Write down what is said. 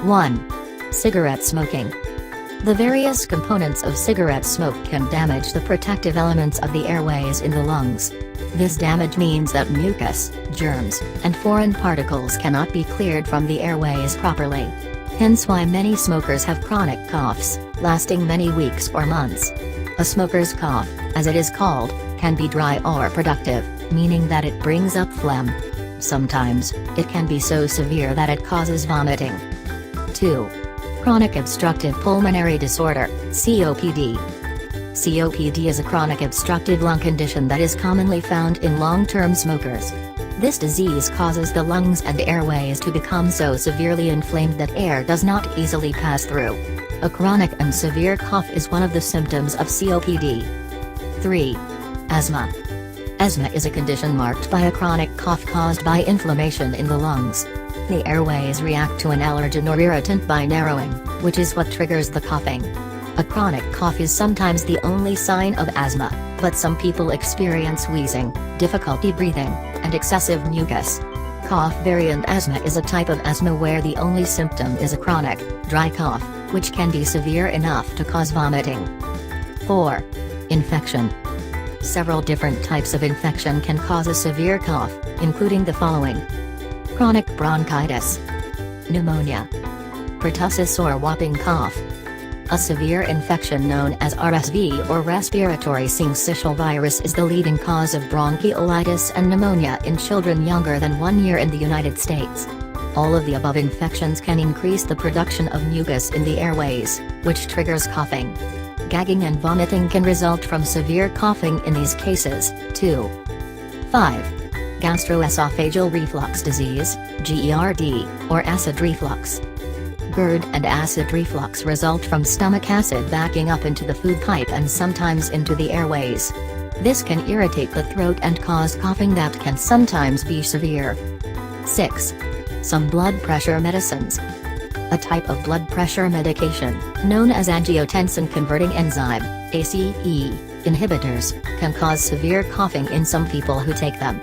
1. Cigarette smoking. The various components of cigarette smoke can damage the protective elements of the airways in the lungs. This damage means that mucus, germs, and foreign particles cannot be cleared from the airways properly. Hence why many smokers have chronic coughs, lasting many weeks or months. A smoker's cough, as it is called, can be dry or productive, meaning that it brings up phlegm. Sometimes, it can be so severe that it causes vomiting. 2. Chronic obstructive pulmonary disorder, COPD. COPD is a chronic obstructive lung condition that is commonly found in long-term smokers. This disease causes the lungs and airways to become so severely inflamed that air does not easily pass through. A chronic and severe cough is one of the symptoms of COPD. 3. Asthma. Asthma is a condition marked by a chronic cough caused by inflammation in the lungs. The airways react to an allergen or irritant by narrowing, which is what triggers the coughing. A chronic cough is sometimes the only sign of asthma, but some people experience wheezing, difficulty breathing, and excessive mucus. Cough variant asthma is a type of asthma where the only symptom is a chronic, dry cough, which can be severe enough to cause vomiting. 4. Infection. Several different types of infection can cause a severe cough, including the following: chronic bronchitis, pneumonia, pertussis or whooping cough. A severe infection known as RSV or respiratory syncytial virus is the leading cause of bronchiolitis and pneumonia in children younger than 1 year in the United States. All of the above infections can increase the production of mucus in the airways, which triggers coughing. Gagging and vomiting can result from severe coughing in these cases, too. 5. Gastroesophageal reflux disease, GERD, or acid reflux. GERD and acid reflux result from stomach acid backing up into the food pipe and sometimes into the airways. This can irritate the throat and cause coughing that can sometimes be severe. 6. Some blood pressure medicines. A type of blood pressure medication, known as angiotensin-converting enzyme, ACE, inhibitors, can cause severe coughing in some people who take them.